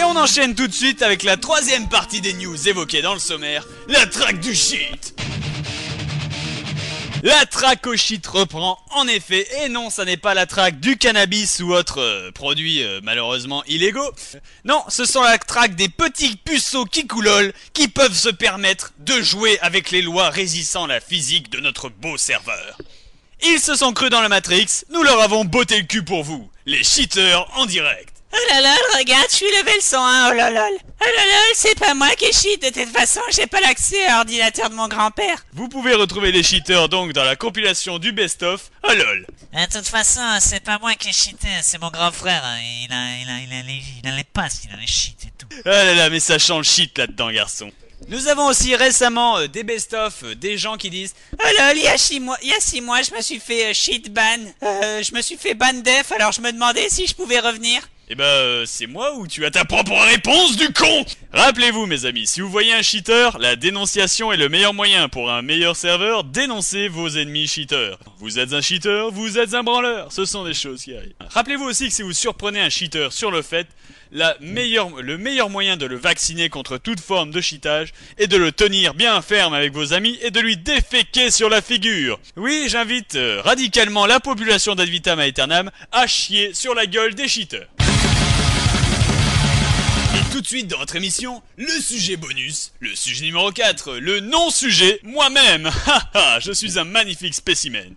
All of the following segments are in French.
Et on enchaîne tout de suite avec la troisième partie des news évoquées dans le sommaire, la traque du shit. La traque au shit reprend en effet, et non, ça n'est pas la traque du cannabis ou autres produits malheureusement illégaux. Non, ce sont la traque des petits puceaux kikoulol qui peuvent se permettre de jouer avec les lois régissant la physique de notre beau serveur. Ils se sont crus dans la Matrix, nous leur avons botté le cul pour vous, les cheaters en direct. Oh là là, regarde, je suis level 101, oh là là. Oh là là, c'est pas moi qui cheat, de toute façon, j'ai pas l'accès à l'ordinateur de mon grand-père. Vous pouvez retrouver les cheaters donc dans la compilation du best-of, oh lol. De toute façon, c'est pas moi qui cheaté, c'est mon grand frère, il a les passes, il a les cheats et tout. Ah là là, mais ça change shit là-dedans, garçon. Nous avons aussi récemment des best-of, des gens qui disent « Oh là, il y a 6 mois, je me suis fait shit ban, je me suis fait ban def, alors je me demandais si je pouvais revenir. » Eh ben, c'est moi ou tu as ta propre réponse, du con? Rappelez-vous, mes amis, si vous voyez un cheater, la dénonciation est le meilleur moyen pour un meilleur serveur. Dénoncez vos ennemis cheaters. Vous êtes un cheater, vous êtes un branleur. Ce sont des choses qui arrivent. Rappelez-vous aussi que si vous surprenez un cheater sur le fait, le meilleur moyen de le vacciner contre toute forme de cheatage est de le tenir bien ferme avec vos amis et de lui déféquer sur la figure. Oui, j'invite radicalement la population d'Ad Vitam Aeternam à chier sur la gueule des cheaters. Et tout de suite dans votre émission, le sujet bonus, le sujet numéro 4, le non-sujet, moi-même. Haha, je suis un magnifique spécimen.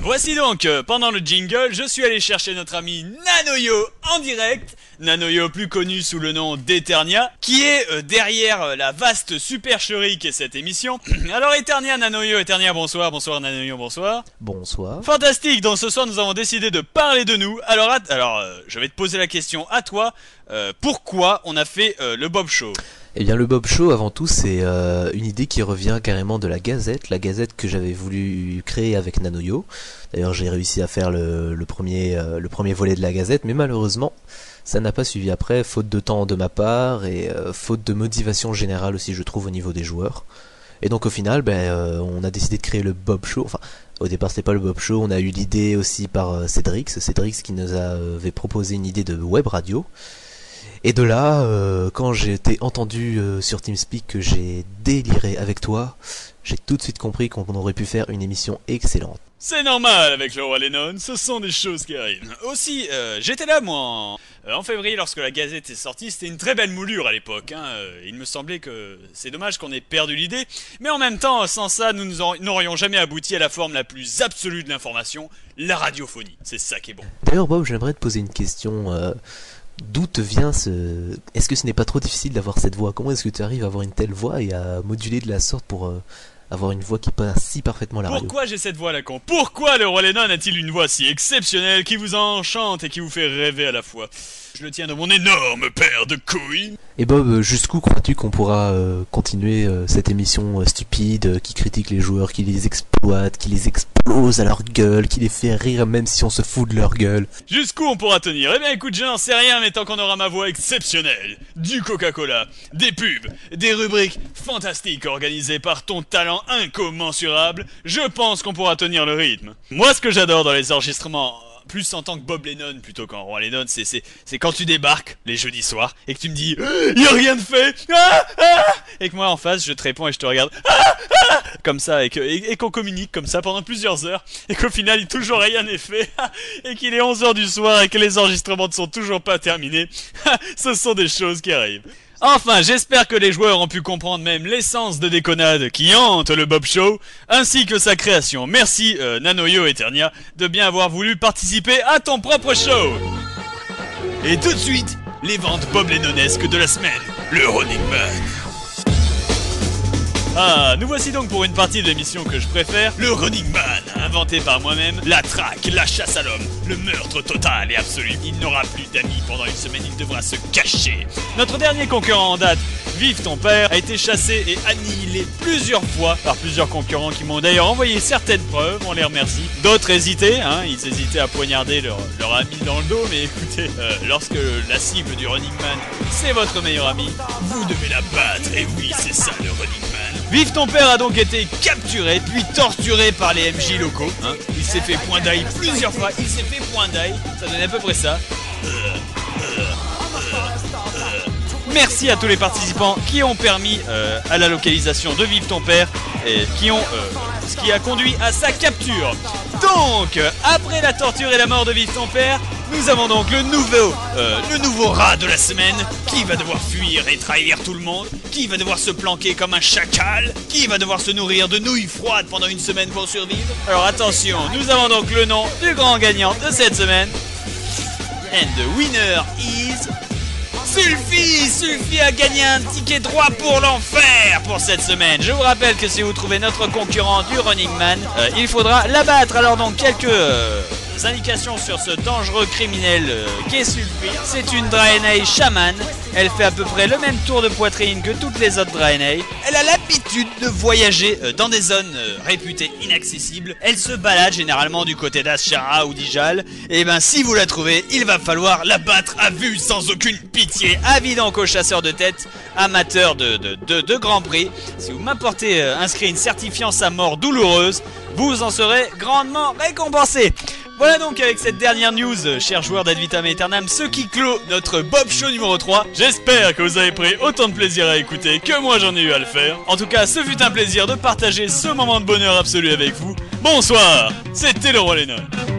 Voici donc, pendant le jingle, je suis allé chercher notre ami Nanoyo en direct. Nanoyo plus connu sous le nom d'Eternia, qui est derrière la vaste supercherie qu'est cette émission. Alors Eternia, Nanoyo, Eternia, bonsoir, bonsoir Nanoyo, bonsoir. Bonsoir. Fantastique, donc ce soir nous avons décidé de parler de nous. Alors je vais te poser la question à toi, pourquoi on a fait le Bob Show? Eh bien le Bob Show avant tout c'est une idée qui revient carrément de la Gazette que j'avais voulu créer avec Nanoyo. D'ailleurs j'ai réussi à faire le premier volet de la Gazette, mais malheureusement ça n'a pas suivi après, faute de temps de ma part et faute de motivation générale aussi je trouve au niveau des joueurs. Et donc au final on a décidé de créer le Bob Show, enfin au départ c'était pas le Bob Show, on a eu l'idée aussi par Cédrix qui nous avait proposé une idée de web radio. Et de là, quand j'ai été entendu sur TeamSpeak que j'ai déliré avec toi, j'ai tout de suite compris qu'on aurait pu faire une émission excellente. C'est normal avec le roi Lennon, ce sont des choses qui arrivent. Aussi, j'étais là moi en février lorsque la Gazette est sortie, c'était une très belle moulure à l'époque. Il me semblait que c'est dommage qu'on ait perdu l'idée, mais en même temps, sans ça, nous n'aurions jamais abouti à la forme la plus absolue de l'information, la radiophonie. C'est ça qui est bon. D'ailleurs Bob, j'aimerais te poser une question... D'où te vient ce... Est-ce que ce n'est pas trop difficile d'avoir cette voix? Comment est-ce que tu arrives à avoir une telle voix et à moduler de la sorte pour avoir une voix qui passe si parfaitement la radio? Pourquoi j'ai cette voix là con? Pourquoi le roi Lennon a-t-il une voix si exceptionnelle qui vous enchante et qui vous fait rêver à la fois? Je le tiens de mon énorme paire de couilles. Et Bob, jusqu'où crois-tu qu'on pourra continuer cette émission stupide qui critique les joueurs, qui les exploite, qui les explose à leur gueule, qui les fait rire même si on se fout de leur gueule? Jusqu'où on pourra tenir? Eh bien écoute, je n'en sais rien, mais tant qu'on aura ma voix exceptionnelle, du Coca-Cola, des pubs, des rubriques fantastiques organisées par ton talent incommensurable, je pense qu'on pourra tenir le rythme. Moi, ce que j'adore dans les enregistrements... plus en tant que Bob Lennon plutôt qu'en Roi Lennon, c'est quand tu débarques les jeudis soirs et que tu me dis y a rien de fait, et que moi en face je te réponds et je te regarde comme ça et qu'on communique comme ça pendant plusieurs heures et qu'au final toujours rien n'est fait et qu'il est 11h du soir et que les enregistrements ne sont toujours pas terminés. Ce sont des choses qui arrivent. Enfin, j'espère que les joueurs ont pu comprendre même l'essence de déconnade qui hante le Bob Show, ainsi que sa création. Merci Nanoyo Eternia de bien avoir voulu participer à ton propre show. Et tout de suite, les ventes Bob Lennonesques de la semaine, le Running Man. Ah, nous voici donc pour une partie de l'émission que je préfère, le Running Man, inventé par moi-même, la traque, la chasse à l'homme, le meurtre total et absolu. Il n'aura plus d'amis pendant une semaine, il devra se cacher. Notre dernier concurrent en date, Vive ton père, a été chassé et annihilé plusieurs fois par plusieurs concurrents qui m'ont d'ailleurs envoyé certaines preuves, on les remercie. D'autres hésitaient, ils hésitaient à poignarder leur ami dans le dos, mais écoutez, lorsque la cible du Running Man, c'est votre meilleur ami, vous devez la battre, et oui, c'est ça le Running Man. Vive ton père a donc été capturé, puis torturé par les MJ locaux. Il s'est fait point d'ail plusieurs fois, ça donnait à peu près ça. Merci à tous les participants qui ont permis à la localisation de Vive ton père et ce qui a conduit à sa capture. Donc, après la torture et la mort de Vive ton père, nous avons donc le nouveau rat de la semaine qui va devoir fuir et trahir tout le monde, qui va devoir se planquer comme un chacal, qui va devoir se nourrir de nouilles froides pendant une semaine pour survivre. Alors attention, nous avons donc le nom du grand gagnant de cette semaine. And the winner is... Sulfi a gagné un ticket droit pour l'enfer pour cette semaine. Je vous rappelle que si vous trouvez notre concurrent du Running Man, il faudra l'abattre. Alors donc quelques indications sur ce dangereux criminel qu'est Sulfi. C'est une Draenei chaman. Elle fait à peu près le même tour de poitrine que toutes les autres Draenei. Elle a l'habitude de voyager dans des zones réputées inaccessibles. Elle se balade généralement du côté d'Ashara ou d'Ijal. Et ben si vous la trouvez, il va falloir la battre à vue sans aucune pitié. Avis donc aux chasseurs de tête, amateurs de Grand Prix. Si vous m'apportez un screen certifiant sa mort douloureuse, vous en serez grandement récompensé. Voilà donc avec cette dernière news, chers joueurs d'Ad Vitam Aeternam, ce qui clôt notre Bob Show numéro 3. J'espère que vous avez pris autant de plaisir à écouter que moi j'en ai eu à le faire. En tout cas, ce fut un plaisir de partager ce moment de bonheur absolu avec vous. Bonsoir, c'était le Roi Lennon.